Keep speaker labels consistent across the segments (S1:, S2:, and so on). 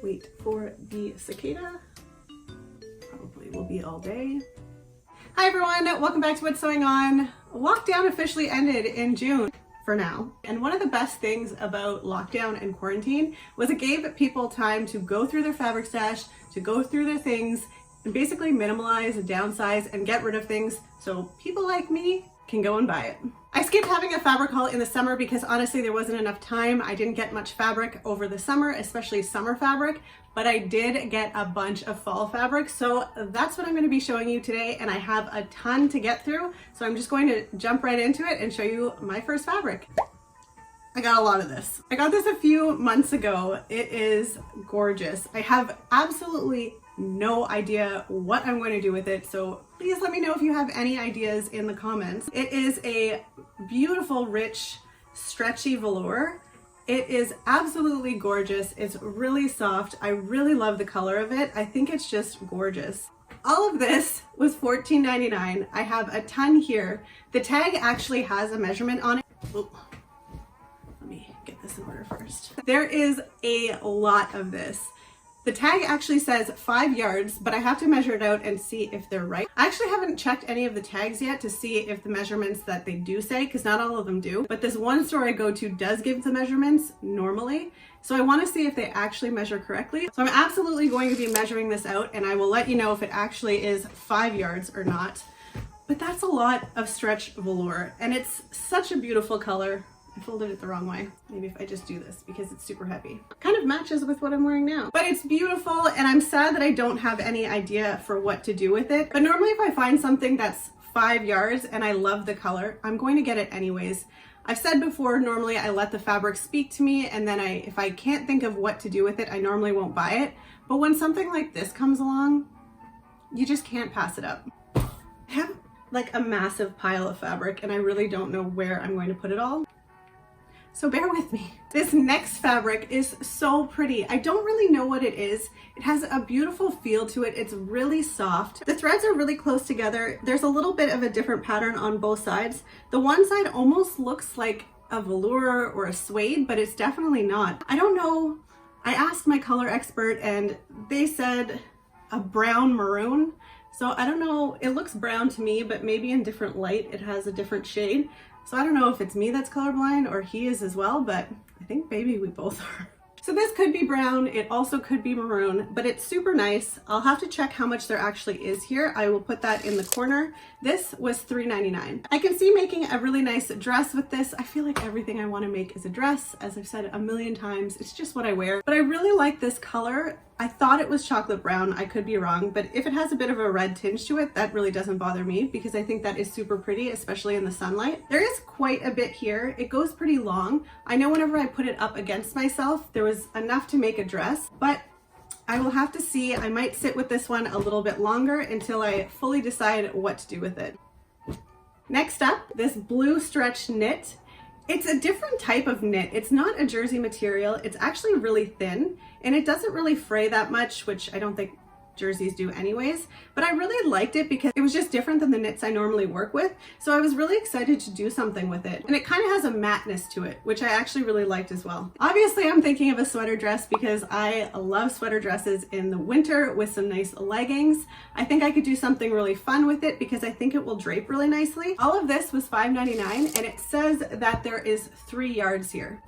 S1: wait for the cicada. Probably will be all day. Hi everyone, welcome back to What's Sewing On. Lockdown officially ended in June for now. And one of the best things about lockdown and quarantine was it gave people time to go through their fabric stash, to go through their things, and basically minimalize, downsize, and get rid of things so people like me can go and buy it. I skipped having a fabric haul in the summer because honestly there wasn't enough time. I didn't get much fabric over the summer, especially summer fabric, but I did get a bunch of fall fabric. So that's what I'm going to be showing you today, and I have a ton to get through. So I'm just going to jump right into it and show you my first fabric. I got a lot of this. I got this a few months ago. It is gorgeous. I have absolutely no idea what I'm going to do with it, so please let me know if you have any ideas in the comments. It is a beautiful, rich, stretchy velour. It is absolutely gorgeous. It's really soft. I really love the color of it. I think it's just gorgeous. All of this was $14.99. I have a ton here. The tag actually has a measurement on it. Oop. Let me get this in order first. There is a lot of this. The tag actually says 5 yards, but I have to measure it out and see if they're right. I actually haven't checked any of the tags yet to see if the measurements that they do say, because not all of them do, but this one store I go to does give the measurements normally. So I want to see if they actually measure correctly. So I'm absolutely going to be measuring this out, and I will let you know if it actually is 5 yards or not. But that's a lot of stretch velour, and it's such a beautiful color. I folded it the wrong way. Maybe if I just do this because it's super heavy. Kind of matches with what I'm wearing now. But it's beautiful, and I'm sad that I don't have any idea for what to do with it. But normally if I find something that's 5 yards and I love the color, I'm going to get it anyways. I've said before, normally I let the fabric speak to me, and then if I can't think of what to do with it, I normally won't buy it. But when something like this comes along, you just can't pass it up. I have like a massive pile of fabric, and I really don't know where I'm going to put it all. So bear with me. This next fabric is so pretty. I don't really know what it is. It has a beautiful feel to it. It's really soft. The threads are really close together. There's a little bit of a different pattern on both sides. The one side almost looks like a velour or a suede, but it's definitely not. I don't know. I asked my color expert and they said a brown maroon. So I don't know. It looks brown to me, but maybe in different light it has a different shade. So I don't know if it's me that's colorblind or he is as well, but I think maybe we both are. So this could be brown, it also could be maroon, but it's super nice. I'll have to check how much there actually is here. I will put that in the corner. This was $3.99. I can see making a really nice dress with this. I feel like everything I want to make is a dress. As I've said a million times, it's just what I wear. But I really like this color. I thought it was chocolate brown. I could be wrong, but if it has a bit of a red tinge to it, that really doesn't bother me because I think that is super pretty, especially in the sunlight. There is quite a bit here. It goes pretty long. I know whenever I put it up against myself, there was enough to make a dress, but I will have to see. I might sit with this one a little bit longer until I fully decide what to do with it. Next up, this blue stretch knit. It's a different type of knit. It's not a jersey material. It's actually really thin, and it doesn't really fray that much, which I don't think jerseys do anyways, but I really liked it because it was just different than the knits I normally work with. So I was really excited to do something with it. And it kind of has a matteness to it, which I actually really liked as well. Obviously, I'm thinking of a sweater dress because I love sweater dresses in the winter with some nice leggings. I think I could do something really fun with it because I think it will drape really nicely. All of this was $5.99, and it says that there is 3 yards here.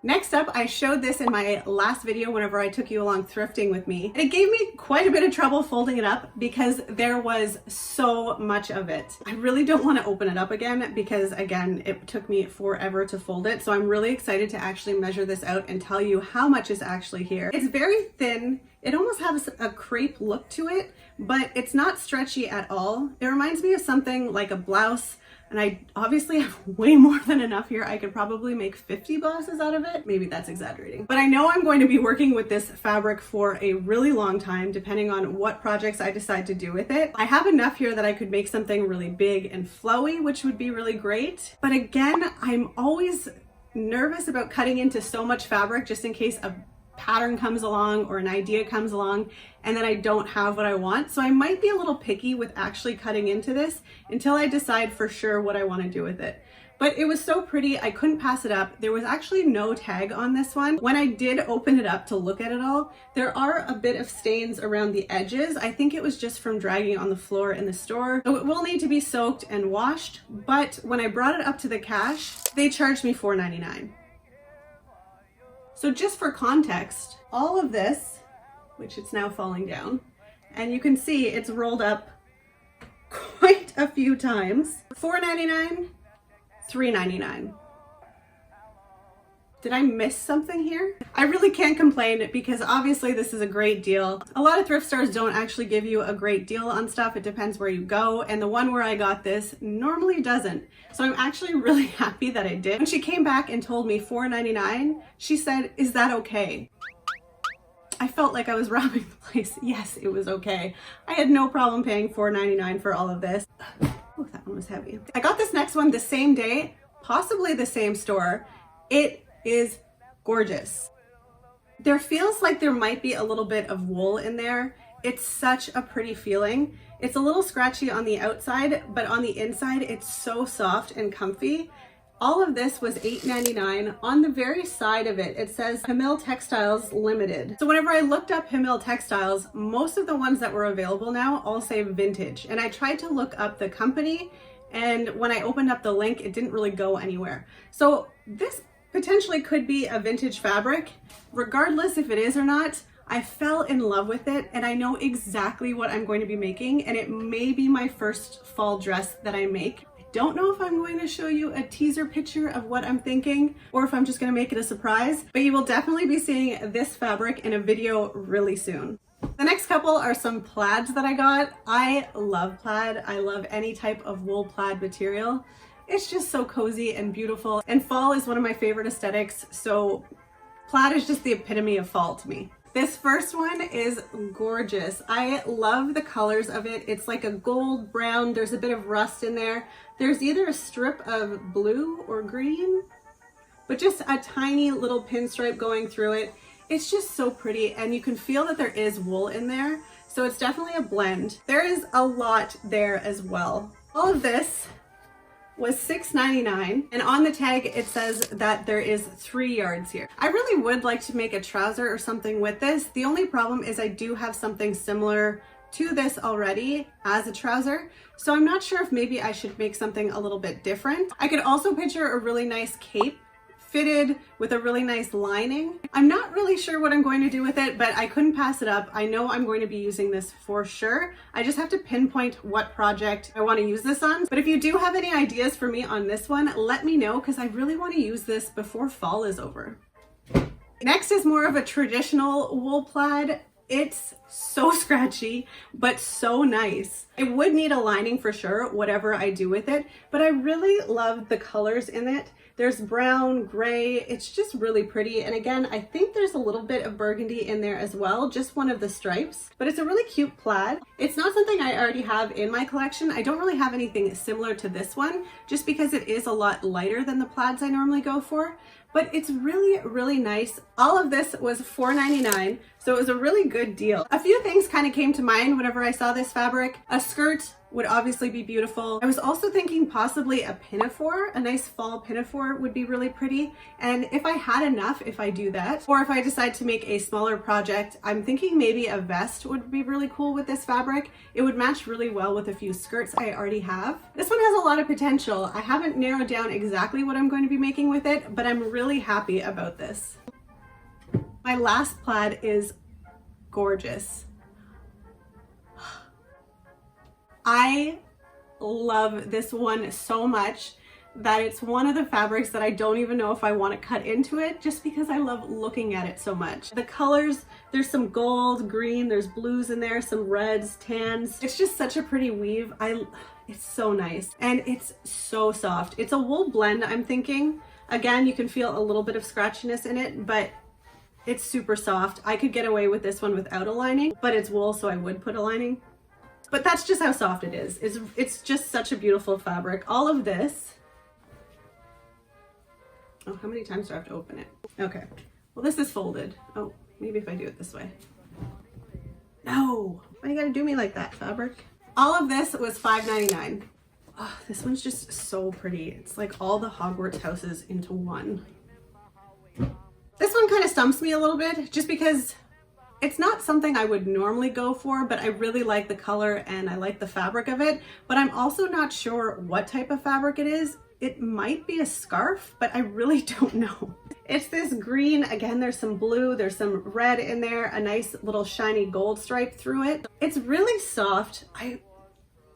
S1: Next up, I showed this in my last video whenever I took you along thrifting with me. It gave me quite a bit of trouble folding it up because there was so much of it. I really don't want to open it up again because, again, it took me forever to fold it. So I'm really excited to actually measure this out and tell you how much is actually here. It's very thin. It almost has a crepe look to it, but it's not stretchy at all. It reminds me of something like a blouse. And I obviously have way more than enough here. I could probably make 50 blouses out of it. Maybe that's exaggerating. But I know I'm going to be working with this fabric for a really long time, depending on what projects I decide to do with it. I have enough here that I could make something really big and flowy, which would be really great. But again, I'm always nervous about cutting into so much fabric just in case a pattern comes along or an idea comes along and then I don't have what I want. So I might be a little picky with actually cutting into this until I decide for sure what I want to do with it. but it was so pretty, I couldn't pass it up. There was actually no tag on this one. When I did open it up to look at it all, there are a bit of stains around the edges. I think it was just from dragging on the floor in the store. So it will need to be soaked and washed, but when I brought it up to the cash, they charged me $4.99. So just for context, all of this, which it's now falling down, and you can see it's rolled up quite a few times. $4.99, $3.99. Did I miss something here? I really can't complain because obviously this is a great deal. A lot of thrift stores don't actually give you a great deal on stuff. It depends where you go, and the one where I got this normally doesn't. So I'm actually really happy that I did. When she came back and told me $4.99, she said, "Is that okay?" I felt like I was robbing the place. Yes, it was okay. I had no problem paying $4.99 for all of this. Oh, that one was heavy. I got this next one the same day, possibly the same store. It is gorgeous. There feels like there might be a little bit of wool in there. It's such a pretty feeling. It's a little scratchy on the outside, but on the inside, it's so soft and comfy. All of this was $8.99. On the very side of it, it says Hamil Textiles Limited. So whenever I looked up Hamil Textiles, most of the ones that were available now all say vintage. And I tried to look up the company, and when I opened up the link, it didn't really go anywhere. So this potentially could be a vintage fabric. Regardless if it is or not, I fell in love with it, and I know exactly what I'm going to be making, and it may be my first fall dress that I make. Don't know if I'm going to show you a teaser picture of what I'm thinking or if I'm just going to make it a surprise, but you will definitely be seeing this fabric in a video really soon. The next couple are some plaids that I got. I love plaid. I love any type of wool plaid material. It's just so cozy and beautiful, and fall is one of my favorite aesthetics, so plaid is just the epitome of fall to me. This first one is gorgeous. I love the colors of it. It's like a gold brown. There's a bit of rust in there. There's either a strip of blue or green, but just a tiny little pinstripe going through it. It's just so pretty, and you can feel that there is wool in there. So it's definitely a blend. There is a lot there as well. All of this was $6.99, and on the tag it says that there is 3 yards here. I really would like to make a trouser or something with this. The only problem is I do have something similar to this already as a trouser, so I'm not sure if maybe I should make something a little bit different. I could also picture a really nice cape fitted with a really nice lining. I'm not really sure what I'm going to do with it, but I couldn't pass it up. I know I'm going to be using this for sure. I just have to pinpoint what project I want to use this on. But if you do have any ideas for me on this one, let me know, because I really want to use this before fall is over. Next is more of a traditional wool plaid. It's so scratchy, but so nice. It would need a lining for sure, whatever I do with it, but I really love the colors in it. There's brown, gray, it's just really pretty. And again, I think there's a little bit of burgundy in there as well, just one of the stripes, but it's a really cute plaid. It's not something I already have in my collection. I don't really have anything similar to this one, just because it is a lot lighter than the plaids I normally go for, but it's really, really nice. All of this was $4.99, so it was a really good deal. A few things kind of came to mind whenever I saw this fabric. A skirt would obviously be beautiful. I was also thinking possibly a pinafore. A nice fall pinafore would be really pretty. And if I had enough, if I do that, or if I decide to make a smaller project, I'm thinking maybe a vest would be really cool with this fabric. It would match really well with a few skirts I already have. This one has a lot of potential. I haven't narrowed down exactly what I'm going to be making with it, but I'm really happy about this. My last plaid is gorgeous. I love this one so much that it's one of the fabrics that I don't even know if I want to cut into it, just because I love looking at it so much. The colors, there's some gold, green, there's blues in there, some reds, tans. It's just such a pretty weave. It's so nice, and it's so soft. It's a wool blend, I'm thinking. Again, you can feel a little bit of scratchiness in it, but it's super soft. I could get away with this one without a lining, but it's wool, so I would put a lining. But that's just how soft it is. It's just such a beautiful fabric. All of this. Oh, how many times do I have to open it? Okay. Well, this is folded. Oh, maybe if I do it this way. No. Why you gotta do me like that, fabric? All of this was $5.99. Oh, this one's just so pretty. It's like all the Hogwarts houses into one. This one kind of stumps me a little bit just because it's not something I would normally go for, but I really like the color and I like the fabric of it, but I'm also not sure what type of fabric it is. It might be a scarf, but I really don't know. It's this green. Again, there's some blue, there's some red in there, a nice little shiny gold stripe through it. It's really soft.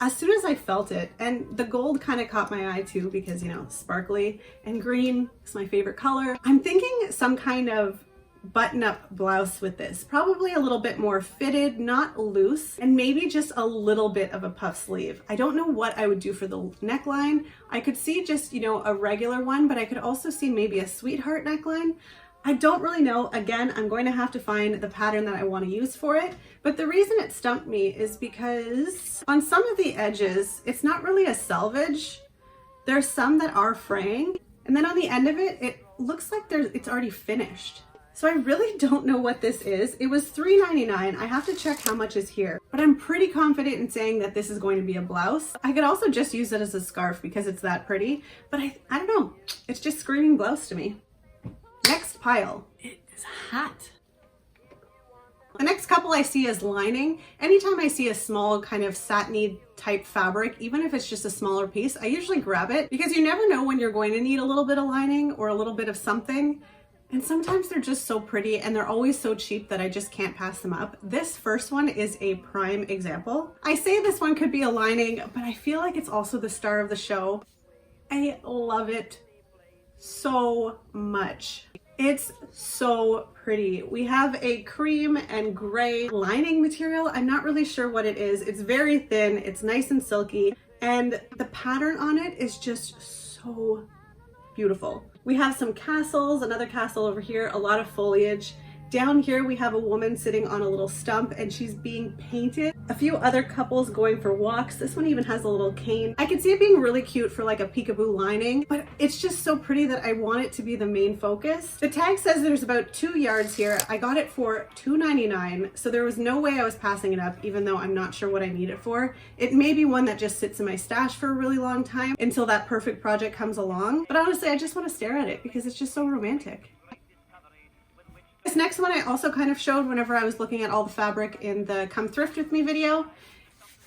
S1: As soon as I felt it, and the gold kind of caught my eye too because, you know, sparkly, and green is my favorite color. I'm thinking some kind of button-up blouse with this, probably a little bit more fitted, not loose, and maybe just a little bit of a puff sleeve. I don't know what I would do for the neckline. I could see just, you know, a regular one, but I could also see maybe a sweetheart neckline. I don't really know. Again, I'm going to have to find the pattern that I want to use for it. But the reason it stumped me is because on some of the edges, it's not really a selvage. There's some that are fraying. And then on the end of it, it looks like it's already finished. So I really don't know what this is. It was $3.99. I have to check how much is here, but I'm pretty confident in saying that this is going to be a blouse. I could also just use it as a scarf because it's that pretty, but I don't know. It's just screaming blouse to me. Next pile, it is a hat. The next couple I see is lining. Anytime I see a small kind of satiny type fabric, even if it's just a smaller piece, I usually grab it because you never know when you're going to need a little bit of lining or a little bit of something. And sometimes they're just so pretty and they're always so cheap that I just can't pass them up. This first one is a prime example. I say this one could be a lining, but I feel like it's also the star of the show. I love it so much. It's so pretty. We have a cream and gray lining material. I'm not really sure what it is. It's very thin, it's nice and silky, and the pattern on it is just so beautiful. We have some castles, another castle over here, a lot of foliage. Down here we have a woman sitting on a little stump and she's being painted. A few other couples going for walks. This one even has a little cane. I could see it being really cute for like a peekaboo lining, but it's just so pretty that I want it to be the main focus. The tag says there's about 2 yards here. I got it for $2.99, so there was no way I was passing it up, even though I'm not sure what I need it for. It may be one that just sits in my stash for a really long time until that perfect project comes along. But honestly, I just want to stare at it because it's just so romantic. This next one I also kind of showed whenever I was looking at all the fabric in the Come Thrift With Me video.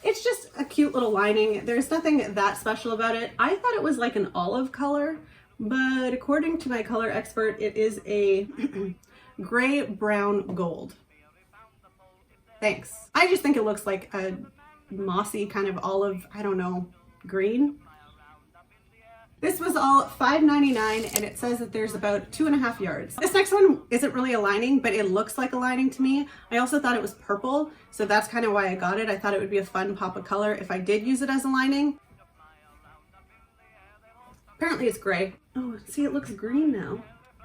S1: It's just a cute little lining. There's nothing that special about it. I thought it was like an olive color, but according to my color expert, it is a gray, brown, gold. Thanks. I just think it looks like a mossy kind of olive, I don't know, green. This was all $5.99 and it says that there's about 2.5 yards. This next one isn't really a lining, but it looks like a lining to me. I also thought it was purple, so that's kind of why I got it. I thought it would be a fun pop of color if I did use it as a lining. Apparently it's gray. Oh, see, it looks green now.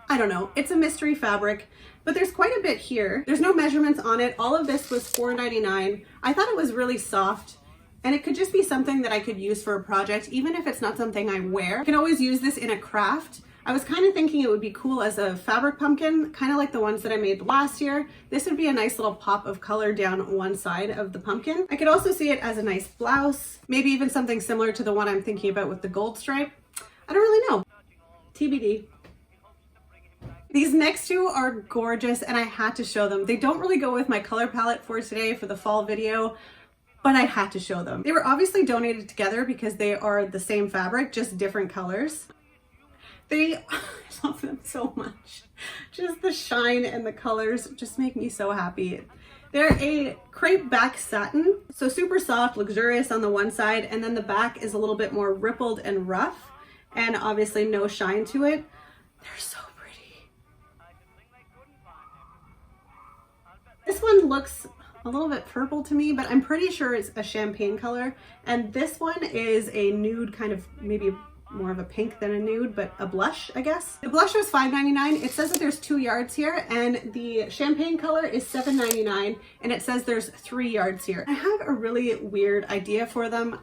S1: I don't know. It's a mystery fabric, but there's quite a bit here. There's no measurements on it. All of this was $4.99. I thought it was really soft. And it could just be something that I could use for a project, even if it's not something I wear. I can always use this in a craft. I was kind of thinking it would be cool as a fabric pumpkin, kind of like the ones that I made last year. This would be a nice little pop of color down one side of the pumpkin. I could also see it as a nice blouse, maybe even something similar to the one I'm thinking about with the gold stripe. I don't really know. TBD. These next two are gorgeous and I had to show them. They don't really go with my color palette for today for the fall video, but I had to show them. They were obviously donated together because they are the same fabric, just different colors. I love them so much. Just the shine and the colors just make me so happy. They're a crepe back satin, so super soft, luxurious on the one side, and then the back is a little bit more rippled and rough, and obviously no shine to it. They're so pretty. This one looks a little bit purple to me, but I'm pretty sure it's a champagne color. And this one is a nude, kind of maybe more of a pink than a nude, but a blush, I guess. The blush was $5.99. It says that there's 2 yards here, and the champagne color is $7.99, and it says there's 3 yards here. I have a really weird idea for them.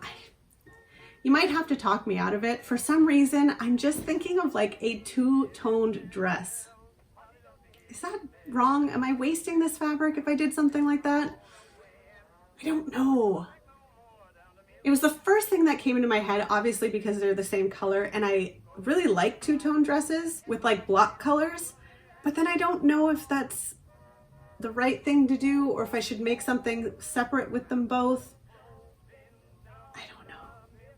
S1: You might have to talk me out of it. For some reason, I'm just thinking of like a two-toned dress. Is that wrong? Am I wasting this fabric if I did something like that? I don't know. It was the first thing that came into my head, obviously because they're the same color, and I really like two-tone dresses with like block colors, but then I don't know if that's the right thing to do or if I should make something separate with them both. I don't know.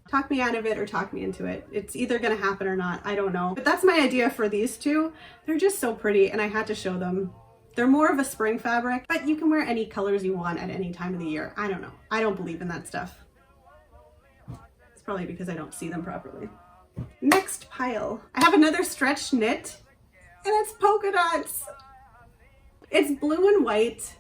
S1: Talk me out of it or talk me into it. It's either gonna happen or not, I don't know. But that's my idea for these two. They're just so pretty and I had to show them. They're more of a spring fabric, but you can wear any colors you want at any time of the year. I don't know. I don't believe in that stuff. It's probably because I don't see them properly. Next pile. I have another stretch knit and it's polka dots. It's blue and white.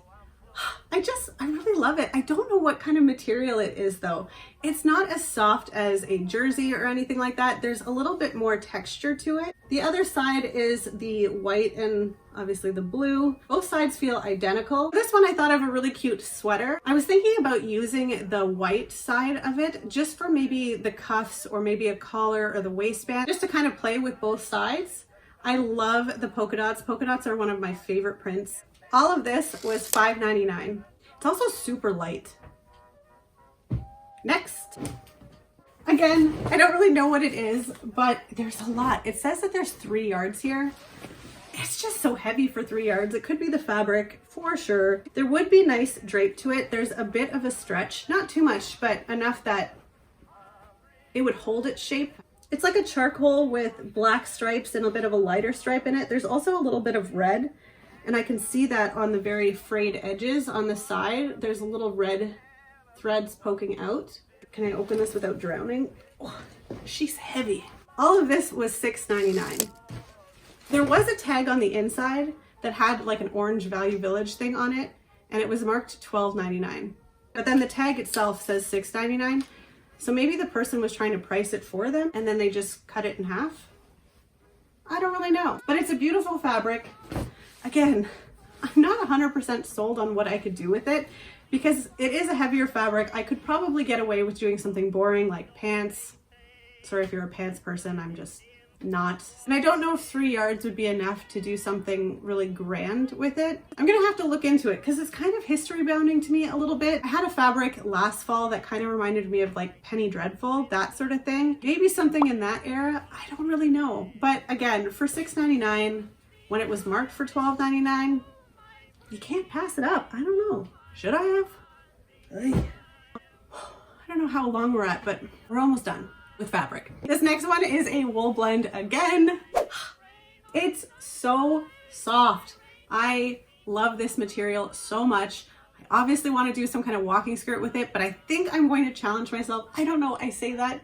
S1: I really love it. I don't know what kind of material it is though. It's not as soft as a jersey or anything like that. There's a little bit more texture to it. The other side is the white and obviously the blue. Both sides feel identical. This one I thought of a really cute sweater. I was thinking about using the white side of it just for maybe the cuffs or maybe a collar or the waistband, just to kind of play with both sides. I love the polka dots. Polka dots are one of my favorite prints. All of this was $5.99. It's also super light. Next. Again, I don't really know what it is, but there's a lot. It says that there's 3 yards here. It's just so heavy for 3 yards. It could be the fabric for sure. There would be nice drape to it. There's a bit of a stretch, not too much, but enough that it would hold its shape. It's like a charcoal with black stripes and a bit of a lighter stripe in it. There's also a little bit of red, and I can see that on the very frayed edges on the side. There's a little red threads poking out. Can I open this without drowning? Oh, she's heavy. All of this was $6.99. There was a tag on the inside that had like an orange Value Village thing on it, and it was marked $12.99. But then the tag itself says $6.99. So maybe the person was trying to price it for them and then they just cut it in half. I don't really know, but it's a beautiful fabric. Again, I'm not 100% sold on what I could do with it because it is a heavier fabric. I could probably get away with doing something boring like pants. Sorry if you're a pants person, I'm just not. And I don't know if 3 yards would be enough to do something really grand with it. I'm gonna have to look into it because it's kind of history bounding to me a little bit. I had a fabric last fall that kind of reminded me of like Penny Dreadful, that sort of thing. Maybe something in that era, I don't really know. But again, for $6.99, when it was marked for $12.99, you can't pass it up. I don't know. Should I have? I don't know how long we're at, but we're almost done with fabric. This next one is a wool blend again. It's so soft. I love this material so much. I obviously want to do some kind of walking skirt with it, but I think I'm going to challenge myself. I don't know, I say that,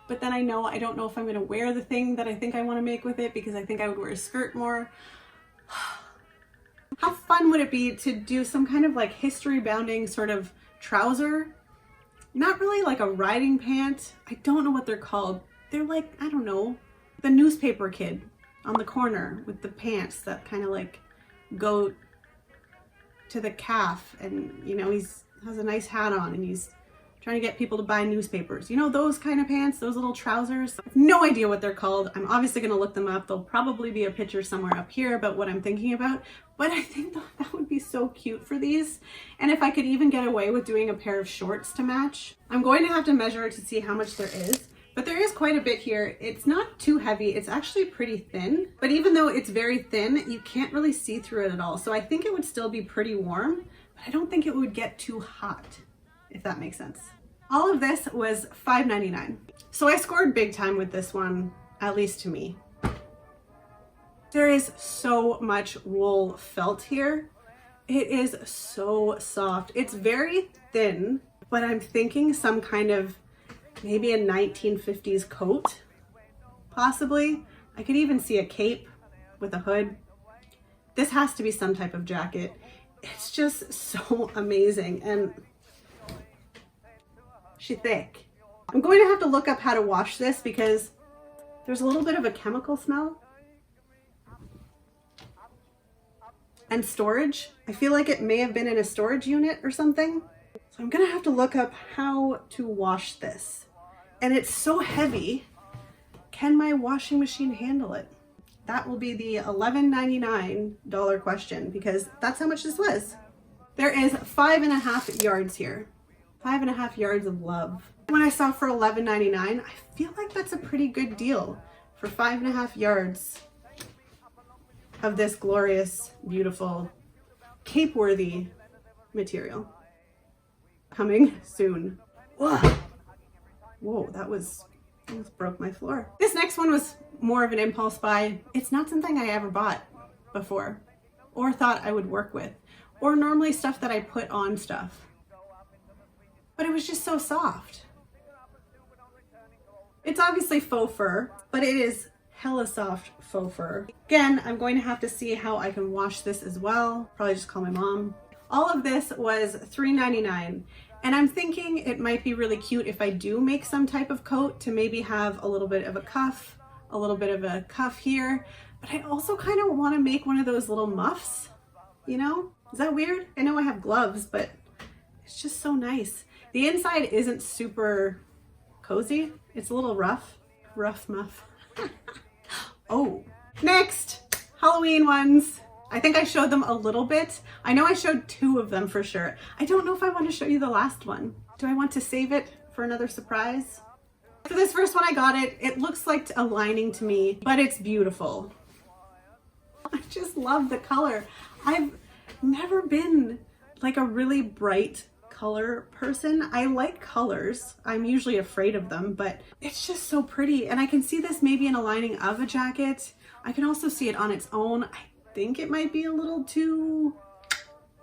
S1: but then I don't know if I'm going to wear the thing that I think I want to make with it because I think I would wear a skirt more. How fun would it be to do some kind of like history bounding sort of trouser? Not really like a riding pant. I don't know what they're called. They're like, I don't know, the newspaper kid on the corner with the pants that kind of like go to the calf, and you know, has a nice hat on and he's trying to get people to buy newspapers. You know, those kind of pants, those little trousers. I have no idea what they're called. I'm obviously gonna look them up. There'll probably be a picture somewhere up here about what I'm thinking about, but I think that would be so cute for these. And if I could even get away with doing a pair of shorts to match. I'm going to have to measure to see how much there is, but there is quite a bit here. It's not too heavy. It's actually pretty thin, but even though it's very thin, you can't really see through it at all. So I think it would still be pretty warm, but I don't think it would get too hot, if that makes sense. All of this was $5.99. So I scored big time with this one, at least to me. There is so much wool felt here. It is so soft. It's very thin, but I'm thinking some kind of maybe a 1950s coat, possibly. I could even see a cape with a hood. This has to be some type of jacket. It's just so amazing, and she's thick. I'm going to have to look up how to wash this because there's a little bit of a chemical smell. And storage. I feel like it may have been in a storage unit or something. So I'm gonna have to look up how to wash this. And it's so heavy. Can my washing machine handle it? That will be the $11.99 question because that's how much this was. There is 5.5 yards here. 5.5 yards of love. When I saw for $11.99, I feel like that's a pretty good deal for 5.5 yards of this glorious, beautiful, cape-worthy material. Coming soon. Whoa, whoa, that almost broke my floor. This next one was more of an impulse buy. It's not something I ever bought before or thought I would work with, or normally stuff that I put on stuff. But it was just so soft. It's obviously faux fur, but it is hella soft faux fur. Again, I'm going to have to see how I can wash this as well. Probably just call my mom. All of this was $3.99. And I'm thinking it might be really cute if I do make some type of coat to maybe have a little bit of a cuff, a little bit of a cuff here. But I also kind of want to make one of those little muffs, you know? Is that weird? I know I have gloves, but it's just so nice. The inside isn't super cozy. It's a little rough muff. Oh, next, Halloween ones. I think I showed them a little bit. I know I showed 2 of them for sure. I don't know if I want to show you the last one. Do I want to save it for another surprise? For this first one I got it. It looks like a lining to me, but it's beautiful. I just love the color. I've never been like a really bright color person. I like colors. I'm usually afraid of them, but it's just so pretty. And I can see this maybe in a lining of a jacket. I can also see it on its own. I think it might be a little too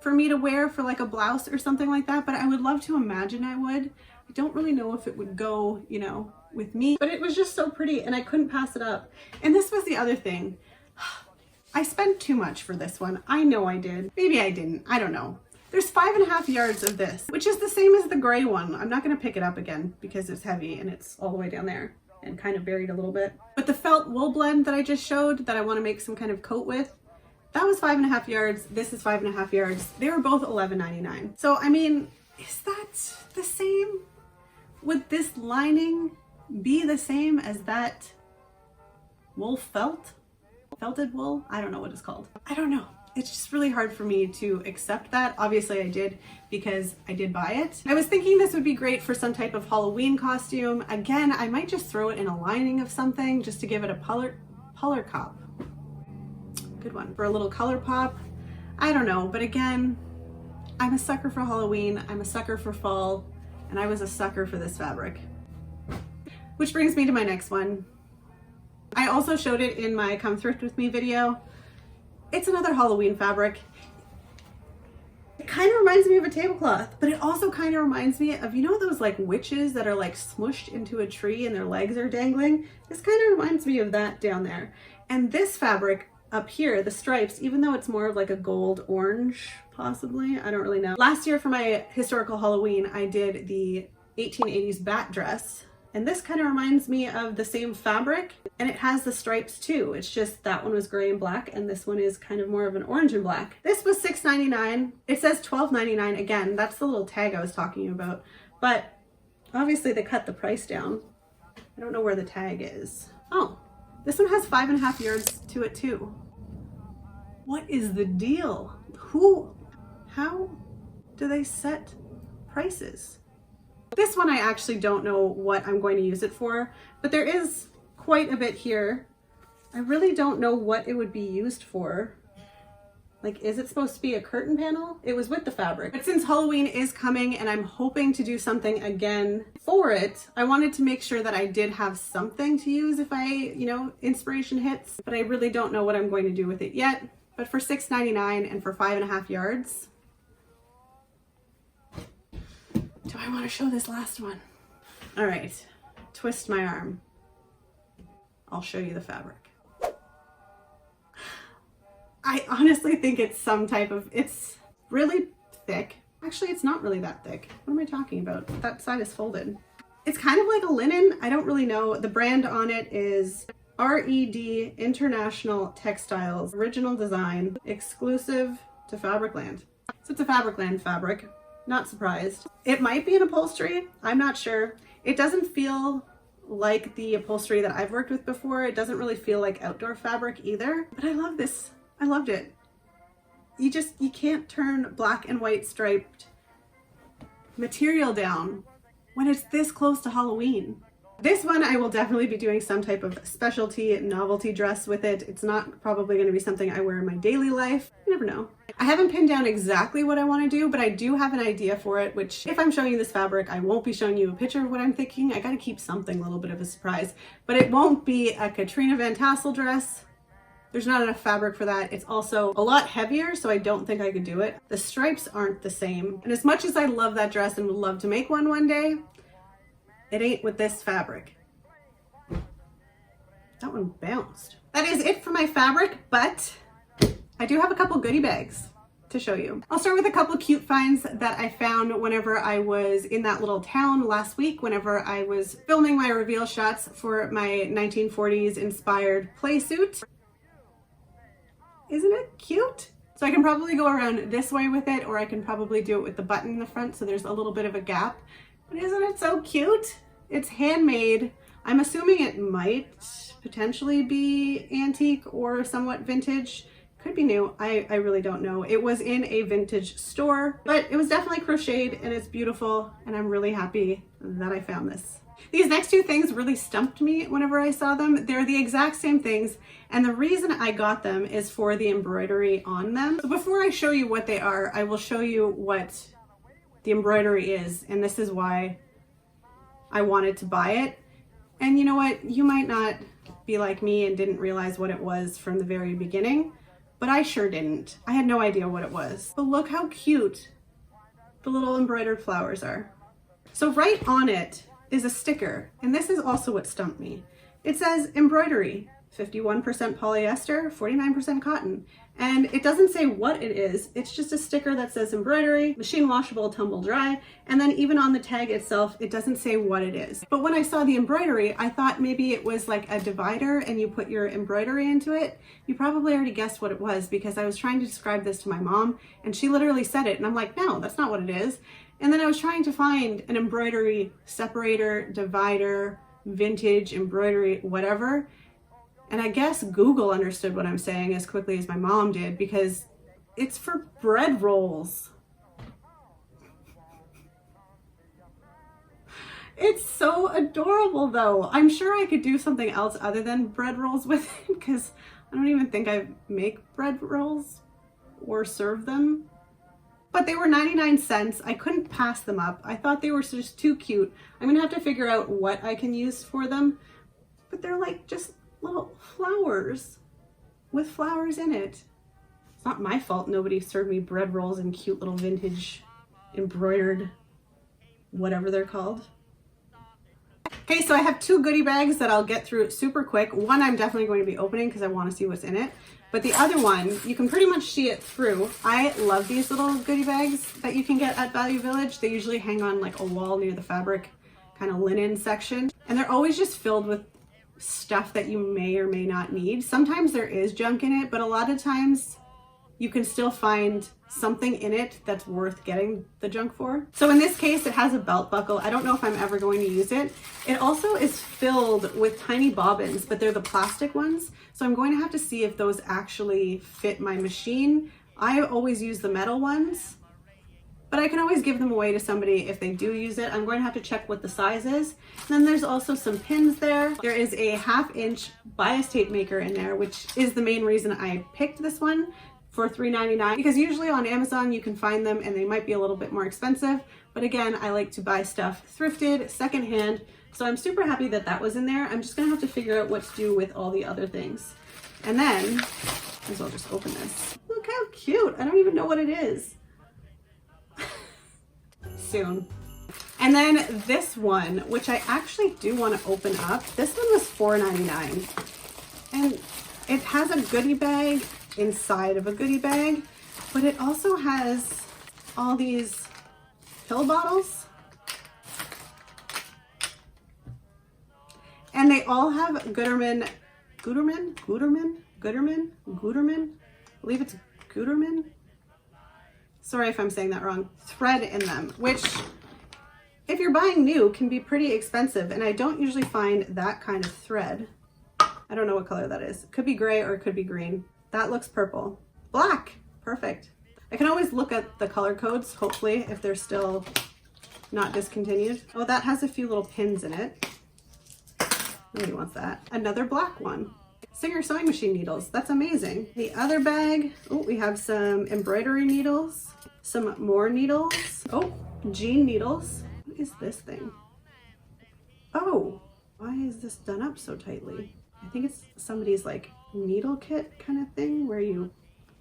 S1: for me to wear for like a blouse or something like that, but I would love to imagine I would. I don't really know if it would go, you know, with me, but it was just so pretty and I couldn't pass it up. And this was the other thing. I spent too much for this one. I know I did. Maybe I didn't. I don't know. There's 5.5 yards of this, which is the same as the gray one. I'm not going to pick it up again because it's heavy and it's all the way down there and kind of buried a little bit. But the felt wool blend that I just showed that I want to make some kind of coat with, that was 5.5 yards. This is 5.5 yards. They were both $11.99. So, I mean, is that the same? Would this lining be the same as that wool felt? Felted wool? I don't know what it's called. I don't know. It's just really hard for me to accept that. Obviously I did because I did buy it. I was thinking this would be great for some type of Halloween costume. Again, I might just throw it in a lining of something just to give it a color pop. Good one. For a little color pop. I don't know, but again, I'm a sucker for Halloween. I'm a sucker for fall, and I was a sucker for this fabric. Which brings me to my next one. I also showed it in my Come Thrift With Me video. It's another Halloween fabric. It kind of reminds me of a tablecloth, but it also kind of reminds me of, you know, those like witches that are like smushed into a tree and their legs are dangling? This kind of reminds me of that down there. And this fabric up here, the stripes, even though it's more of like a gold orange, possibly, I don't really know. Last year for my historical Halloween, I did the 1880s bat dress. And this kind of reminds me of the same fabric, and it has the stripes too. It's just that one was gray and black, and this one is kind of more of an orange and black. This was $6.99. It says $12.99. Again, that's the little tag I was talking about. But obviously they cut the price down. I don't know where the tag is. Oh, this one has 5.5 yards to it too. What is the deal? How do they set prices? This one I actually don't know what I'm going to use it for, but there is quite a bit here. I really don't know what it would be used for. Like, is it supposed to be a curtain panel? It was with the fabric. But since Halloween is coming and I'm hoping to do something again for it, I wanted to make sure that I did have something to use if I, you know, inspiration hits. But I really don't know what I'm going to do with it yet. But for $6.99 and for 5.5 yards, do I want to show this last one? All right, twist my arm. I'll show you the fabric. I honestly think it's some type of, it's really thick. Actually, it's not really that thick. What am I talking about? That side is folded. It's kind of like a linen. I don't really know. The brand on it is RED International Textiles, original design, exclusive to Fabricland. So it's a Fabricland fabric. Not surprised. It might be an upholstery. I'm not sure. It doesn't feel like the upholstery that I've worked with before. It doesn't really feel like outdoor fabric either, but I love this. I loved it. You can't turn black and white striped material down when it's this close to Halloween. This one I will definitely be doing some type of specialty novelty dress with it. It's not probably going to be something I wear in my daily life. You never know. I haven't pinned down exactly what I want to do, but I do have an idea for it, which if I'm showing you this fabric, I won't be showing you a picture of what I'm thinking. I got to keep something a little bit of a surprise, but it won't be a Katrina Van Tassel dress. There's not enough fabric for that. It's also a lot heavier, so I don't think I could do it. The stripes aren't the same. And as much as I love that dress and would love to make one day, it ain't with this fabric. That one bounced. That is it for my fabric, but I do have a couple goodie bags to show you. I'll start with a couple cute finds that I found whenever I was in that little town last week, whenever I was filming my reveal shots for my 1940s inspired play suit. Isn't it cute? So I can probably go around this way with it, or I can probably do it with the button in the front so there's a little bit of a gap. But isn't it so cute? It's handmade. I'm assuming it might potentially be antique or somewhat vintage. Could be new. I really don't know. It was in a vintage store, but it was definitely crocheted and it's beautiful, and I'm really happy that I found this. These next two things really stumped me whenever I saw them. They're the exact same things, and the reason I got them is for the embroidery on them. So before I show you what they are, I will show you what the embroidery is, and this is why I wanted to buy it. And you know what? You might not be like me and didn't realize what it was from the very beginning, but I sure didn't. I had no idea what it was. But look how cute the little embroidered flowers are. So right on it is a sticker, and this is also what stumped me. It says embroidery, 51% polyester, 49% cotton. And it doesn't say what it is. It's just a sticker that says embroidery, machine washable, tumble dry. And then even on the tag itself, it doesn't say what it is. But when I saw the embroidery, I thought maybe it was like a divider and you put your embroidery into it. You probably already guessed what it was, because I was trying to describe this to my mom and she literally said it. And I'm like, no, that's not what it is. And then I was trying to find an embroidery separator, divider, vintage embroidery, whatever. And I guess Google understood what I'm saying as quickly as my mom did, because it's for bread rolls. It's so adorable though. I'm sure I could do something else other than bread rolls with it, because I don't even think I make bread rolls or serve them. But they were 99 cents. I couldn't pass them up. I thought they were just too cute. I'm gonna have to figure out what I can use for them. But they're like just little flowers with flowers in it. It's not my fault nobody served me bread rolls in cute little vintage embroidered whatever they're called. Okay, so I have two goodie bags that I'll get through super quick. One I'm definitely going to be opening because I want to see what's in it. But the other one, you can pretty much see it through. I love these little goodie bags that you can get at Value Village. They usually hang on like a wall near the fabric kind of linen section. And they're always just filled with stuff that you may or may not need. Sometimes there is junk in it, but a lot of times you can still find something in it that's worth getting the junk for. So in this case, it has a belt buckle. I don't know if I'm ever going to use it. It also is filled with tiny bobbins, but they're the plastic ones. So I'm going to have to see if those actually fit my machine. I always use the metal ones, but I can always give them away to somebody if they do use it. I'm going to have to check what the size is. And then there's also some pins there. There is a 1/2 inch bias tape maker in there, which is the main reason I picked this one for $3.99, because usually on Amazon you can find them and they might be a little bit more expensive. But again, I like to buy stuff thrifted, secondhand. So I'm super happy that that was in there. I'm just gonna have to figure out what to do with all the other things. And then, might as well just open this. Look how cute. I don't even know what it is. Soon. And then this one, which I actually do want to open up. This one was $4.99, and it has a goodie bag inside of a goodie bag, but it also has all these pill bottles, and they all have Gutermann, I believe it's Gutermann. Sorry if I'm saying that wrong. Thread in them, which if you're buying new can be pretty expensive, and I don't usually find that kind of thread. I don't know what color that is. It could be gray or it could be green. That looks purple. Black, perfect. I can always look at the color codes, hopefully, if they're still not discontinued. Oh, that has a few little pins in it. Nobody wants that. Another black one. Singer sewing machine needles. That's amazing. The other bag, oh, we have some embroidery needles, some more needles. Oh, jean needles. What is this thing? Oh, why is this done up so tightly? I think it's somebody's like needle kit kind of thing where you,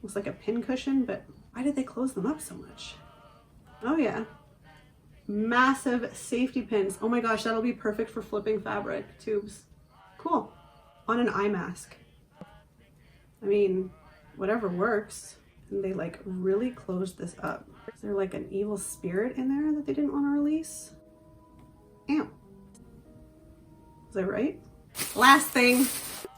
S1: looks like a pin cushion, but why did they close them up so much? Oh yeah. Massive safety pins. Oh my gosh, that'll be perfect for flipping fabric tubes. Cool. On an eye mask. I mean, whatever works. And they like really closed this up. Is there like an evil spirit in there that they didn't want to release? Ew. Is that right? Last thing,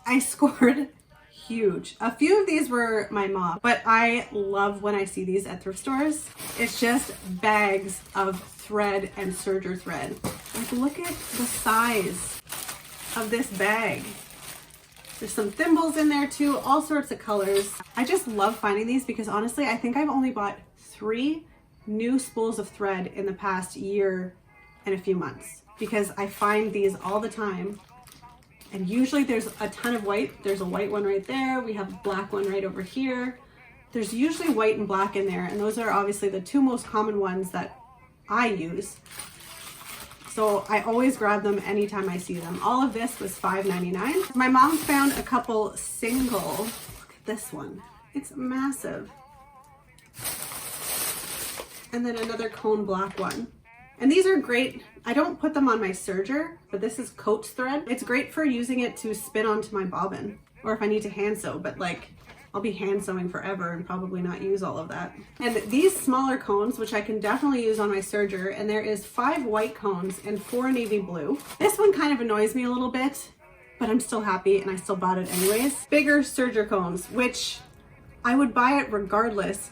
S1: I scored huge. A few of these were my mom, but I love when I see these at thrift stores. It's just bags of thread and serger thread. Like, look at the size of this bag. There's some thimbles in there too, all sorts of colors. I just love finding these because honestly, I think I've only bought 3 new spools of thread in the past year and a few months because I find these all the time. And usually there's a ton of white. There's a white one right there. We have a black one right over here. There's usually white and black in there. And those are obviously the 2 most common ones that I use. So I always grab them anytime I see them. All of this was $5.99. My mom found a couple single, look at this one. It's massive. And then another cone black one. And these are great. I don't put them on my serger, but this is coach thread. It's great for using it to spin onto my bobbin or if I need to hand sew, but like I'll be hand sewing forever and probably not use all of that. And these smaller cones, which I can definitely use on my serger, and there is 5 white cones and 4 navy blue. This one kind of annoys me a little bit, but I'm still happy and I still bought it anyways. Bigger serger cones, which I would buy it regardless.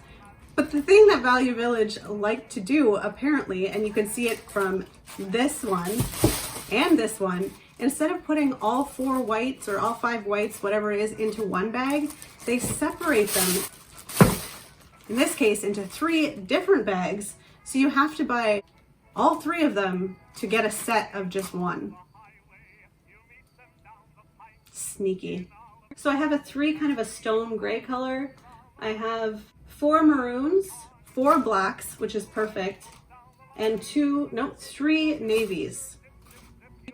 S1: But the thing that Value Village like to do, apparently, and you can see it from this one and this one, instead of putting all 4 whites or all 5 whites, whatever it is, into one bag, they separate them, in this case, into 3 different bags. So you have to buy all 3 of them to get a set of just one. Sneaky. So I have a 3 kind of a stone gray color. I have 4 maroons, 4 blacks, which is perfect, and 3 navies.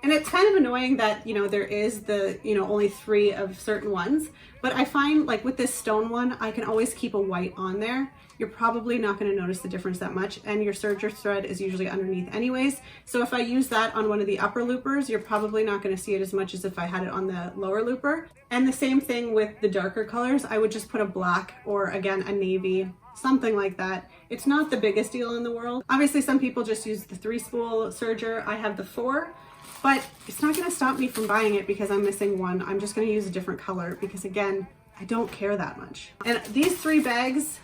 S1: And it's kind of annoying that, you know, there is the, you know, only 3 of certain ones, but I find like with this stone one, I can always keep a white on there. You're probably not going to notice the difference that much, and your serger thread is usually underneath anyways. So if I use that on one of the upper loopers, you're probably not going to see it as much as if I had it on the lower looper. And the same thing with the darker colors. I would just put a black or again a navy, something like that. It's not the biggest deal in the world. Obviously some people just use the 3 spool serger. I have the 4, but it's not going to stop me from buying it because I'm missing one. I'm just going to use a different color because again, I don't care that much. And these 3 bags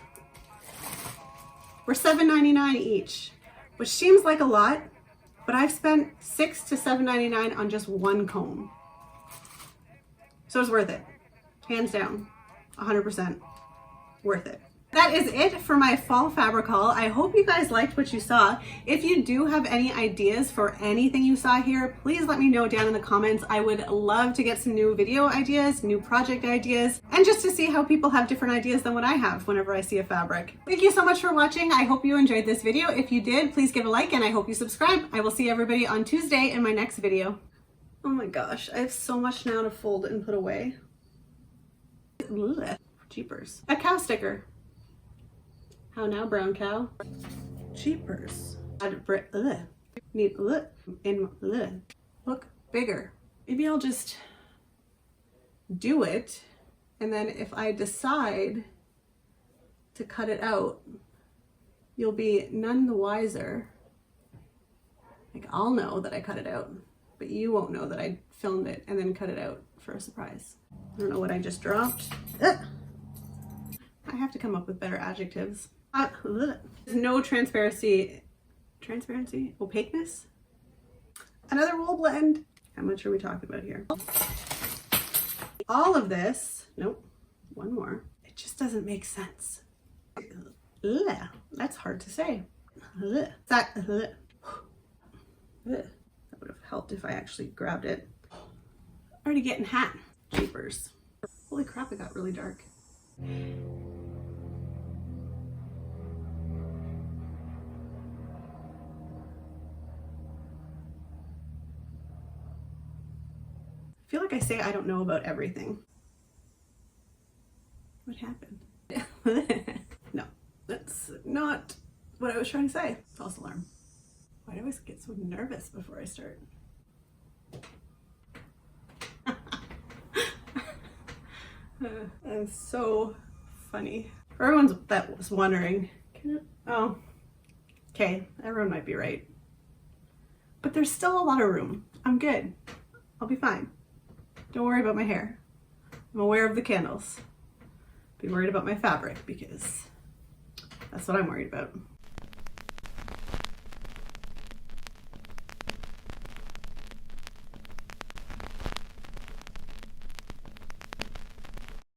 S1: were $7.99 each, which seems like a lot, but I've spent $6 to $7.99 on just one comb. So it's worth it. Hands down, 100% worth it. That is it for my fall fabric haul. I hope you guys liked what you saw. If you do have any ideas for anything you saw here, please let me know down in the comments. I would love to get some new video ideas, new project ideas, and just to see how people have different ideas than what I have whenever I see a fabric. Thank you so much for watching. I hope you enjoyed this video. If you did, please give a like and I hope you subscribe. I will see everybody on Tuesday in my next video. Oh my gosh, I have so much now to fold and put away. Ugh, jeepers. A cow sticker. How now, brown cow? Jeepers. Need look bigger. Maybe I'll just do it, and then if I decide to cut it out, you'll be none the wiser. Like, I'll know that I cut it out, but you won't know that I filmed it and then cut it out for a surprise. I don't know what I just dropped. Ugh. I have to come up with better adjectives. There's no transparency, opaqueness. Another wool blend. How much are we talking about here? All of this, nope, one more. It just doesn't make sense. Ugh, that's hard to say. Ugh. Ugh, that would have helped if I actually grabbed it. Already getting hot. Jeepers. Holy crap, it got really dark. I feel like I say I don't know about everything. What happened? No, that's not what I was trying to say. False alarm. Why do I always get so nervous before I start? That's so funny. For everyone that was wondering, oh, okay, everyone might be right. But there's still a lot of room. I'm good. I'll be fine. Don't worry about my hair. I'm aware of the candles. Be worried about my fabric because that's what I'm worried about.